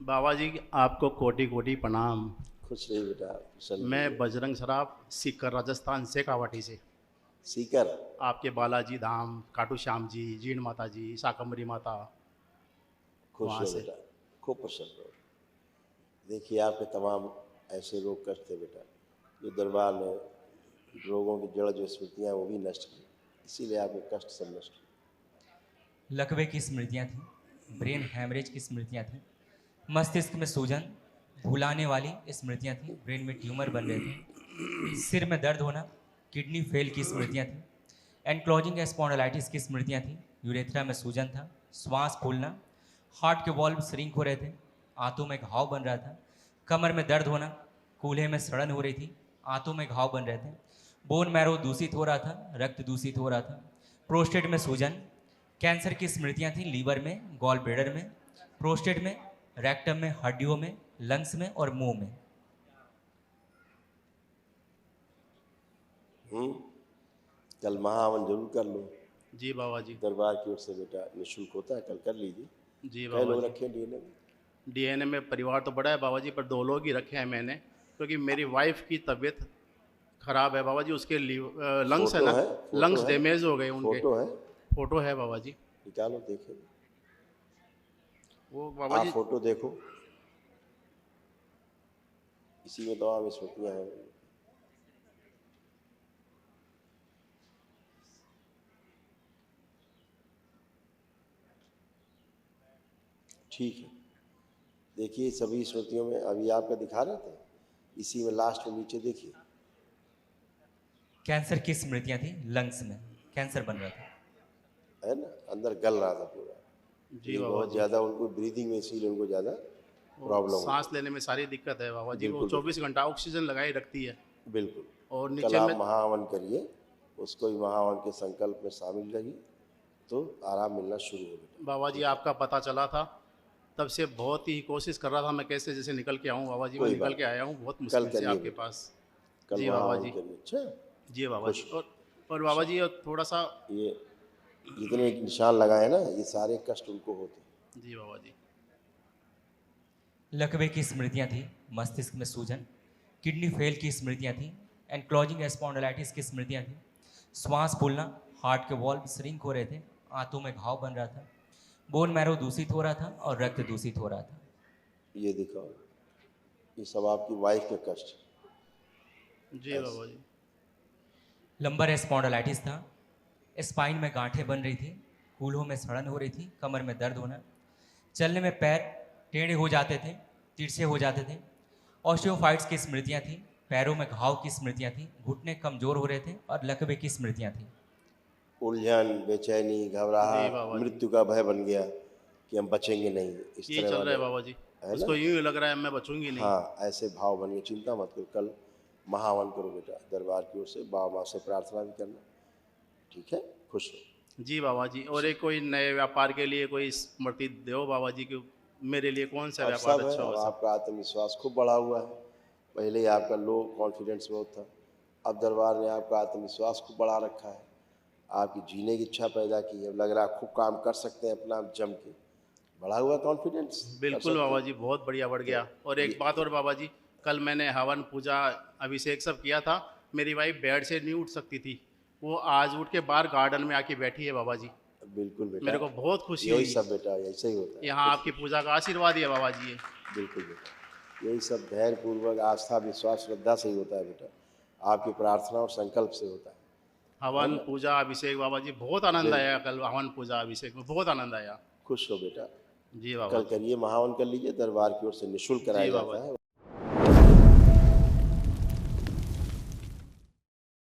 बाबा जी आपको कोटि कोटि प्रणाम। खुश रहिए बेटा, प्रसन्न मैं रहिए। बजरंग सराफ सीकर राजस्थान शेखावाटी से। सीकर। आपके बालाजी धाम, खाटू श्याम जी, जीण माता जी, शाकंभरी माता, खुश वहाँ रहो से। बेटा, खूब प्रसन्न रहो। देखिए आपके तमाम ऐसे रोग कष्ट थे बेटा, जो दरबार ने रोगों की जड़ जो स्मृतियाँ हैं वो भी नष्ट की, इसीलिए आपके कष्ट सब नष्ट हुए। लकवे की स्मृतियाँ थीं, ब्रेन हैमरेज की स्मृतियाँ थीं, मस्तिष्क में सूजन, भुलाने वाली स्मृतियाँ थीं, ब्रेन में ट्यूमर बन रहे थे, सिर में दर्द होना, किडनी फेल की स्मृतियाँ थीं, एनक्लोजिंग स्पॉन्डिलाइटिस की स्मृतियाँ थीं, यूरेथ्रा में सूजन था, श्वास फूलना, हार्ट के वॉल्व श्रिंक हो रहे थे, आंतों में घाव बन रहा था, कमर में दर्द होना, कूल्हे में सड़न हो रही थी, आंतों में घाव बन रहे थे, बोन मैरो दूषित हो रहा था, रक्त दूषित हो रहा था, प्रोस्टेट में सूजन, कैंसर की स्मृतियां थी लीवर में, गॉल ब्लैडर में, प्रोस्टेट में, रेक्टम में, हड्डियों में, लंग्स में और मुंह में। कल महाहवन जरूर कर लो, जी बाबा जी। दरबार की ओर से बेटा, निःशुल्क होता है, कल कर लीजिए। जी कई बाबा लोग जी। रखे डीएनए में? डीएनए में परिवार तो बड़ा है बाबा जी, पर 2 लोग ही रखे हैं मैंने, क्योंकि मेरी वाइफ की तबीयत खराब है बाबा जी। उसके लंग्स है फोटो ना, है? फोटो लंग्स है? डैमेज हो गए उनके। फोटो है? फोटो है बाबा जी। निकालो देखें। वो बाबा आप जी। फोटो देखो, इसी में तमाम स्मृतियाँ हैं। ठीक है, देखिए सभी स्मृतियों में अभी आपका दिखा रहे थे, इसी में लास्ट में नीचे देखिए। कैंसर की स्मृतियां थी, लंग्स में कैंसर बन रहा था। है ना, अंदर गल रहा था पूरा। जी ये बाबा बहुत जी। ज़्यादा उनको ब्रीदिंग में, इसीलिए उनको ज़्यादा वो प्रॉब्लम सांस होती लेने में सारी दिक्कत है बाबा है। जी। वो बिल्कुल 24 बेटा, घंटा ऑक्सीजन लगाई रखती है। बिल्कुल। और कल नीचे आप में। महाहवन करिए, उसको भी महाहवन के संकल्प में शामिल करिए, तो आराम मिलना शुरू हो बेटा। बाबा जी ठीक है, आपका पता चला था, तब से बहुत ही कोशिश कर रहा था मैं, कैसे जैसे निकल के आऊँ बाबा जी। मैं कोई निकल बात के नहीं, आया हूँ बहुत कल मुश्किल से करिए आपके बेटा, पास। कल जी बाबा महाहवन जी। करिए। अच्छा, जी बाबा जी। खुश। और बाबा जी और थोड़ा सा। ये जितने निशान लगाए ना, ये सारे कष्ट उनको होते हैं। जी बाबा जी। लकवे की स्मृतियां थी, मस्तिष्क में सूजन, किडनी फेल की स्मृतियां थी, एनक्लोजिंग स्पॉन्डिलाइटिस की स्मृतियां थी, श्वास फूलना, हार्ट के वॉल्व श्रिंक हो रहे थे, आंतों में घाव बन रहा था, बोन मैरो दूषित हो रहा था और रक्त दूषित हो रहा था। ये दिखाओ, ये सब आपकी वाइफ के कष्ट जी ऐसे। बाबा जी। लंबर स्पॉन्डिलाइटिस था, स्पाइन में गांठें बन रही थी, कूल्हों में सड़न हो रही थी, कमर में दर्द होना, चलने में पैर टेढ़े हो जाते थे, तिरछे हो जाते थे, ऑस्टियोफाइट्स की स्मृतियां थी, पैरों में घाव की स्मृतियां थी, घुटने कमजोर हो रहे थे और लकवे की स्मृतियां थी। उलझन, बेचैनी, जी घबराहट, बाबा जी। मृत्यु का भय बन गया कि हम बचेंगे नहीं, इस यही तरह चल रहा वाले, है बाबा जी। है ना? उसको यूं ही लग रहा है मैं बचूंगी नहीं। हाँ, ऐसे भाव बन गए। चिंता मत करो, कल महावन करो बेटा, दरबार की ओर से बाबा माँ से प्रार्थना भी करना। ठीक है, खुश रहो। जी बाबा जी। और एक कोई नए व्यापार के लिए कोई स्मृति दो बाबा जी कि मेरे लिए कौन सा अब व्यापार सब है, अच्छा अब हो सब। आपका आत्मविश्वास खूब बढ़ा हुआ है। पहले ही आपका लो कॉन्फिडेंस बहुत था, अब दरबार ने आपका आत्मविश्वास खूब बढ़ा रखा है, आपकी जीने की इच्छा पैदा की है। अब लग रहा है खूब काम कर सकते हैं अपना जम के, बढ़ा हुआ कॉन्फिडेंस, कर बिल्कुल सकते बाबा हैं। जी, बहुत बढ़िया बढ़ तो गया। और एक बात ये और बाबा जी, कल मैंने हवन पूजा अभिषेक सब किया था। मेरी वाइफ बेड से नहीं उठ सकती थी, वो आज उठ के बाहर गार्डन में आके बैठी है बाबा जी। बिल्कुल बेटा, मेरे को बहुत खुशी यही हुई। सब बेटा, ऐसे ही होता है। यहाँ खुश आपकी खुश, पूजा का आशीर्वाद ही है बाबा जी ये। बिल्कुल बेटा, यही सब धैर्यपूर्वक आस्था विश्वास श्रद्धा से ही होता है बेटा, आपकी प्रार्थना और संकल्प से होता है हवन ना? पूजा अभिषेक बाबा जी बहुत आनंद आया। बिल्कुल, कल हवन पूजा अभिषेक में बहुत आनंद आया। खुश हो बेटा। जी बाबा कल जी। करिए, महावन कर लीजिए, दरबार की ओर से निःशुल्क कराया जी बाबा जाता जी। है।